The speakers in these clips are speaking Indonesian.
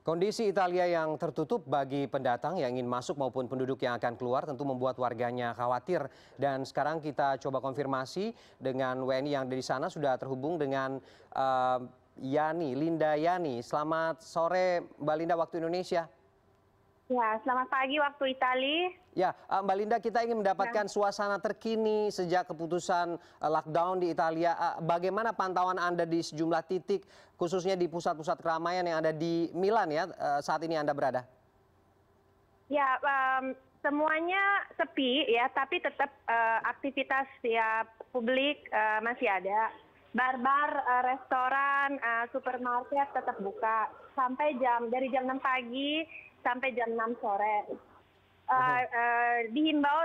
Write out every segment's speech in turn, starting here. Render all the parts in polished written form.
Kondisi Italia yang tertutup bagi pendatang yang ingin masuk maupun penduduk yang akan keluar tentu membuat warganya khawatir. Dan sekarang kita coba konfirmasi dengan WNI yang ada di sana, sudah terhubung dengan Linda Yani. Selamat sore Mbak Linda, waktu Indonesia. Ya, selamat pagi waktu Italia. Ya, Mbak Linda, kita ingin mendapatkan suasana terkini sejak keputusan lockdown di Italia. Bagaimana pantauan Anda di sejumlah titik, khususnya di pusat-pusat keramaian yang ada di Milan ya, saat ini Anda berada? Ya, semuanya sepi ya, tapi tetap aktivitas ya publik masih ada. Bar-bar, restoran, supermarket tetap buka sampai dari jam 6 pagi sampai jam 6 sore. Dihimbau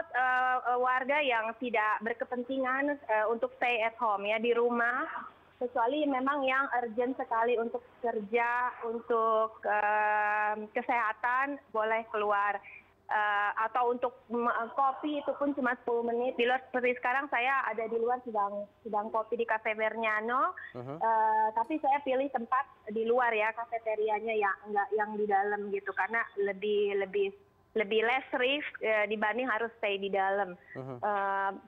warga yang tidak berkepentingan untuk stay at home ya, di rumah, kecuali memang yang urgent sekali untuk kerja, untuk kesehatan boleh keluar. Atau untuk kopi itu pun cuma 10 menit. Di luar, seperti sekarang saya ada di luar sedang kopi di Cafe Vergnano. Tapi saya pilih tempat di luar ya, kafeterianya ya, enggak yang di dalam gitu, karena lebih less risk dibanding harus stay di dalam.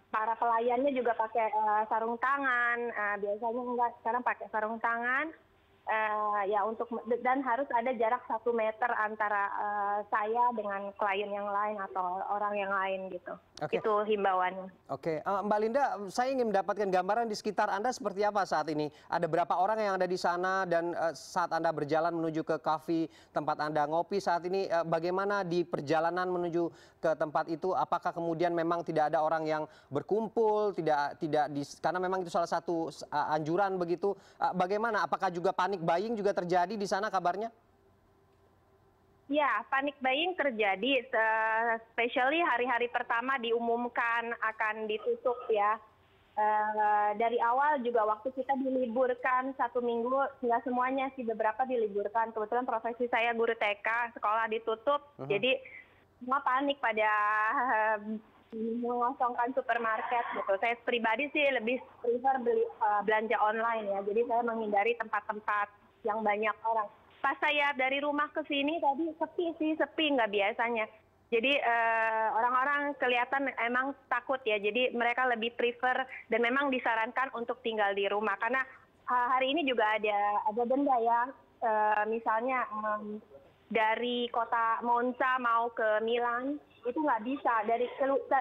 Para pelayannya juga pakai sarung tangan, biasanya enggak, sekarang pakai sarung tangan. Ya, dan harus ada jarak 1 meter antara saya dengan klien yang lain atau orang yang lain gitu. Itu himbauannya. Oke, Mbak Linda, saya ingin mendapatkan gambaran di sekitar Anda seperti apa saat ini. Ada berapa orang yang ada di sana, dan saat Anda berjalan menuju ke kafe tempat Anda ngopi saat ini, bagaimana di perjalanan menuju ke tempat itu? Apakah kemudian memang tidak ada orang yang berkumpul, karena memang itu salah satu anjuran begitu? Bagaimana? Apakah juga panik buying juga terjadi di sana kabarnya? Ya, panik buying terjadi, especially hari-hari pertama diumumkan akan ditutup ya. Dari awal juga waktu kita diliburkan 1 minggu, nggak semuanya sih, beberapa diliburkan. Kebetulan profesi saya guru TK, sekolah ditutup, jadi semua panik pada mengosongkan supermarket gitu. Saya pribadi sih lebih prefer belanja online ya, jadi saya menghindari tempat-tempat yang banyak orang. Pas saya dari rumah ke sini tadi sepi nggak biasanya. Jadi orang-orang kelihatan emang takut ya, jadi mereka lebih prefer dan memang disarankan untuk tinggal di rumah. Karena hari ini juga ada denda ya, misalnya dari kota Monza mau ke Milan itu nggak bisa,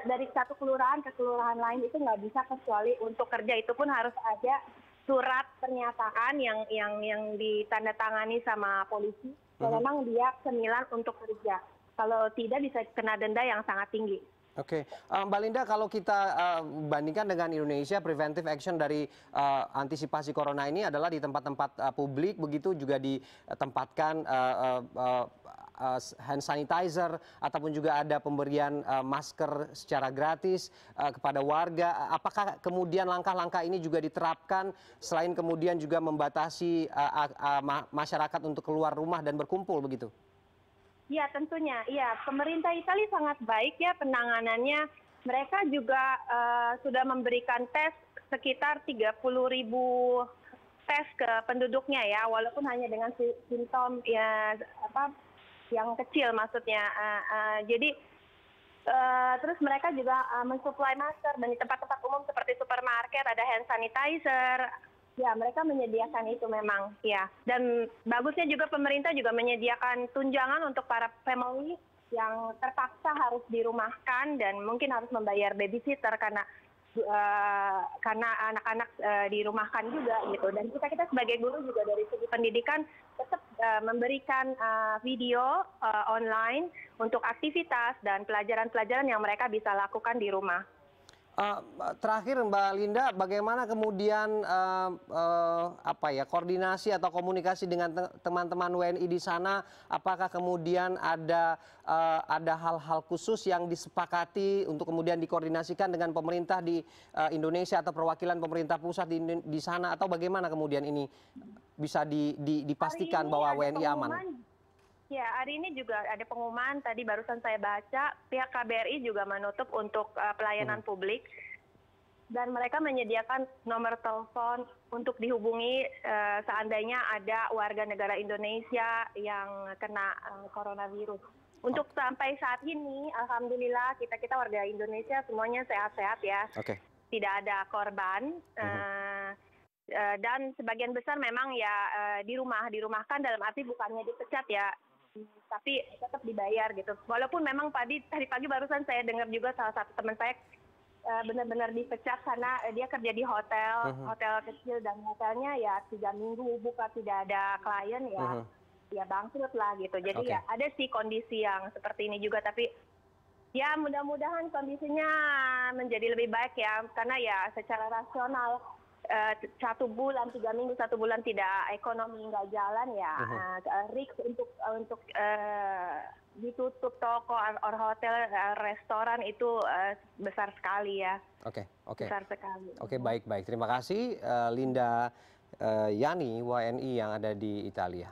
dari satu kelurahan ke kelurahan lain itu nggak bisa, kecuali untuk kerja. Itu pun harus ada surat pernyataan yang ditandatangani sama polisi, memang dia ke Milan untuk kerja. Kalau tidak bisa kena denda yang sangat tinggi. Oke, Mbak Linda, kalau kita bandingkan dengan Indonesia, preventive action dari antisipasi corona ini adalah di tempat-tempat publik, begitu juga ditempatkan hand sanitizer, ataupun juga ada pemberian masker secara gratis kepada warga. Apakah kemudian langkah-langkah ini juga diterapkan selain kemudian juga membatasi masyarakat untuk keluar rumah dan berkumpul begitu? Ya, tentunya. Ya, pemerintah Italia sangat baik ya penanganannya. Mereka juga sudah memberikan tes sekitar 30.000 tes ke penduduknya ya, walaupun hanya dengan simptom ya yang kecil maksudnya. Jadi terus mereka juga mensuplai masker, dan di tempat-tempat umum seperti supermarket ada hand sanitizer. Ya, mereka menyediakan itu memang ya. Dan bagusnya juga pemerintah juga menyediakan tunjangan untuk para family yang terpaksa harus dirumahkan dan mungkin harus membayar babysitter karena anak-anak dirumahkan juga gitu. Dan kita sebagai guru juga dari segi pendidikan tetap memberikan video online untuk aktivitas dan pelajaran-pelajaran yang mereka bisa lakukan di rumah. Terakhir Mbak Linda, bagaimana kemudian koordinasi atau komunikasi dengan teman-teman WNI di sana? Apakah kemudian ada hal-hal khusus yang disepakati untuk kemudian dikoordinasikan dengan pemerintah di Indonesia atau perwakilan pemerintah pusat di sana, atau bagaimana kemudian ini bisa dipastikan bahwa WNI aman? Ya, hari ini juga ada pengumuman, tadi barusan saya baca, pihak KBRI juga menutup untuk pelayanan publik. dan mereka menyediakan nomor telepon untuk dihubungi seandainya ada warga negara Indonesia yang kena coronavirus. Untuk sampai saat ini, alhamdulillah kita warga Indonesia semuanya sehat-sehat ya, Oke. tidak ada korban. Dan sebagian besar memang ya dirumahkan, dalam arti bukannya dipecat ya, tapi tetap dibayar gitu. Walaupun memang tadi pagi barusan saya dengar juga salah satu teman saya benar-benar dipecat karena dia kerja di hotel kecil, dan hotelnya ya 3 minggu buka tidak ada klien ya bangkrut lah gitu. Jadi ya ada sih kondisi yang seperti ini juga, tapi ya mudah-mudahan kondisinya menjadi lebih baik ya, karena ya secara rasional 1 bulan, 3 minggu, 1 bulan tidak ekonomi nggak jalan ya, risk untuk ditutup toko, or hotel, restoran itu besar sekali ya. Oke. Besar sekali. Oke, baik. Terima kasih Linda Yani, WNI yang ada di Italia.